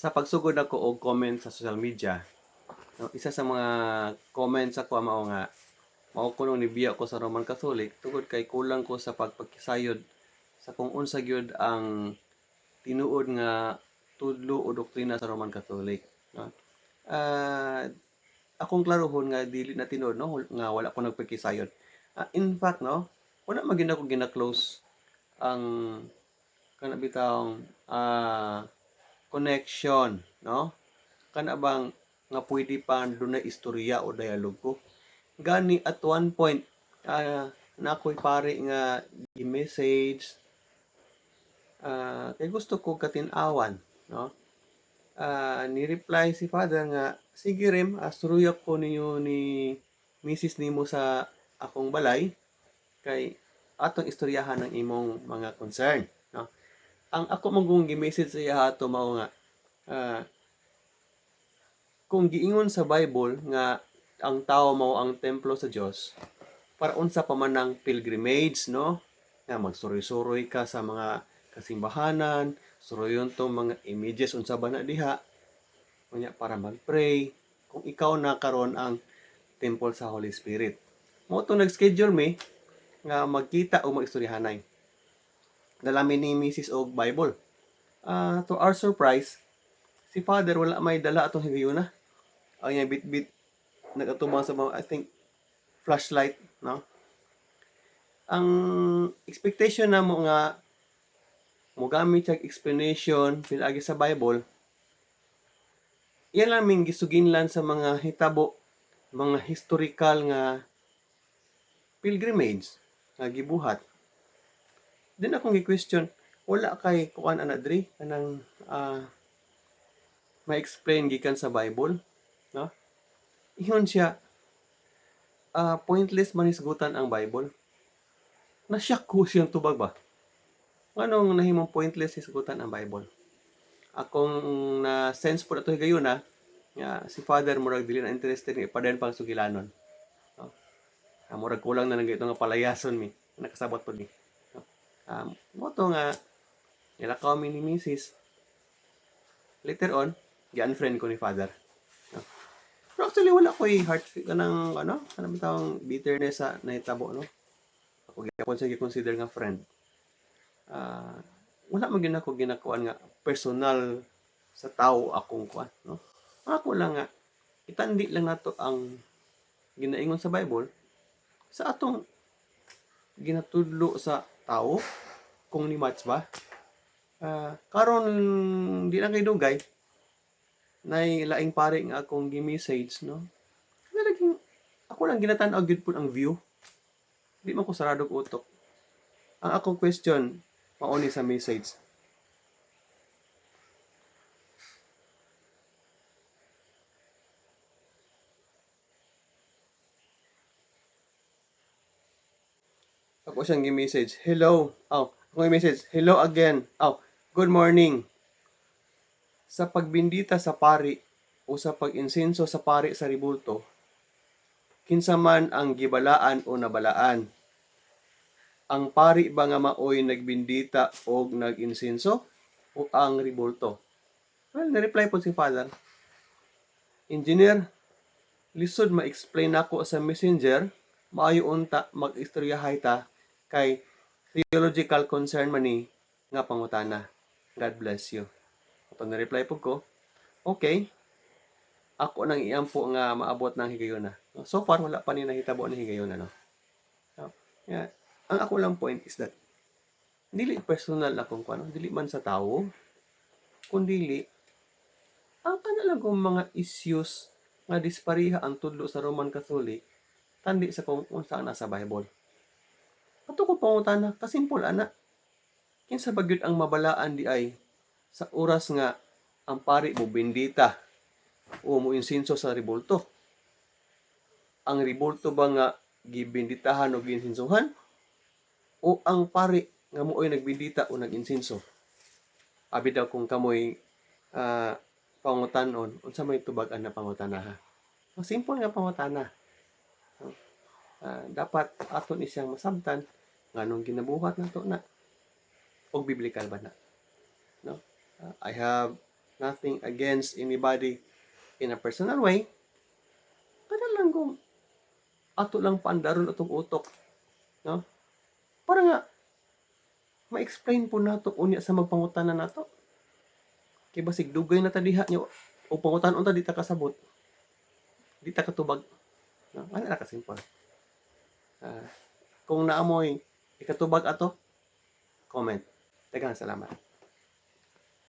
Sa pagsugod ako og comment sa social media, no, isa sa mga comments ako mao nga mao kuno nibiya ko sa Roman Catholic tungod kay kulang ko sa pagpakisayod sa kung unsa gyud ang tinuod nga tudlo o doktrina sa Roman Catholic, no. Ah, akong klarohon nga dili na tinuod, no, nga wala ko nagpakisayod. In fact, no, wala man gyud ako gina-close ang kana bitawng connection, no? Kana bang nga pwede pa dunay istorya o dialogo. Gani at one point, na ako'y pare nga i-message, kay gusto ko katin-awan, no? Ni-reply si Father nga, sige Rem, suruyap ko ninyo ni Mrs. nimo sa akong balay, kay atong istoryahan ng imong mga concern, no? Ang ako mong gi-message sa iya ato mao nga, ah, kung giingon sa Bible nga ang tao mao ang templo sa Dios, para unsa pa man ang pilgrimage, no? Nga magsuroy-suroy ka sa mga kasimbahanan, suroyon to mga images unsa ba na diha, unya para mag-pray, kung ikaw na karon ang temple sa Holy Spirit. Mo to nag-schedule mi nga magkita o magistoryahanay. Dala mi ni Mrs. og Bible. To our surprise, si Father wala may dala atong higayuna. Ang iyang bit-bit nagatubang sa mga, I think, flashlight, no? Ang expectation na mo nga mogamit siya explanation pinagi sa Bible, yan laming gisuginlan sa mga hitabo, mga historical nga pilgrimage nga gibuhat. Din akong gi-question, wala kay kuan ana diri kanang ma-explain gikan sa Bible, no? Iyon siya, pointless man hisgutan ang Bible. Na-shock ko siyang tubag ba? Anong nahimong pointless hisgutan ang Bible? Akong na-sense po na ito higayuna, nga si Father murag dili na interested nga ipadayon pang sugilanon. No? Murag kulang na ito nga palayason mi. Nakasabot po ni. No? Mo to nga, nilakaw mi ni Mrs. Later on, gi-unfriend ko ni Father. No? Pero actually, wala ko'y heart, kanang, kanang tawang bitterness sa nahitabo, no? Ako gyapon siya gi-consider nga friend. Wala man gyud ako ginakuan nga personal sa tao akong kuan, no? Ako lang nga itandi lang nato ang ginaingon sa Bible sa atong ginatudlo sa tao kung ni match ba. Karon di lang kay dugay nay laing pare nga akong gi-message, no? Nalaging ako lang ginatan-og gyud pud ang view. Di man ko sarado utok. Ang akong question mao ni sa message. Ako siyang gi-message, hello. Ako gi-message, hello again. Good morning. Sa pagbindita sa pari o sa pag-insenso sa pari sa ribulto, kinsa man ang gibalaan o nabalaan? Ang pari ba nga maoy nagbindita o nag-insenso o ang ribulto? Well, na-reply po si Father, Engineer, lisod ma-explain ako sa messenger, maayo unta mag-istoryahay ta kay theological concern man ni nga pangutana. God bless you. Upon na-reply po ko, okay, ako nang iampo nga maabot ng higayuna. So far, wala pa ni nahitabo ng higayuna, no? Yeah. Ang ako lang point is that, dili personal akong kuno, dili man sa tao, kundili, ang kanalang kong mga issues nga dispariha ang tudlo sa Roman Catholic, tandi sa kung unsa nasa Bible. Ato ko pangutana, kasimpol ana. Kinsa ba gyud ang mabalaan di ay sa oras nga ang pari mo bendita o mo insenso sa ribulto? Ang ribulto ba nga gibenditahan o ginsensohan? O ang pari nga mooy nagbendita o nag-insenso? Abi daw kung kamoy pangutanon, unsa may tubag-an na pangutana? Simple nga pangutana. Dapat aton isang masabtan nganong ginabuhat nato na og biblical ba na, no? I have nothing against anybody in a personal way. Kada lang kung ato lang paandaron atong utok, no? Para nga ma-explain po nato unya sa magpangutanan nato. Kay basig dugay na ta diha nya o pangutan-on ta di ta kasabot, di ta katubag, no? Ana ra ka simple. Kung naamoy ikatubag ato, comment. Daghang salamat.